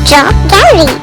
chalk gallery.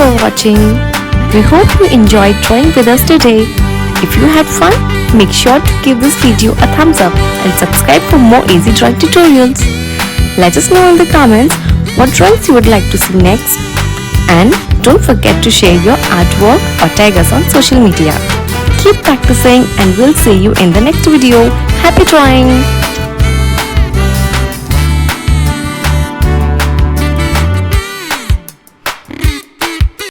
For watching. We hope you enjoyed drawing with us today. If you had fun, make sure to give this video a thumbs up and subscribe for more easy drawing tutorials. Let us know in the comments what drawings you would like to see next, and don't forget to share your artwork or tag us on social media. Keep practicing and we'll see you in the next video. Happy drawing!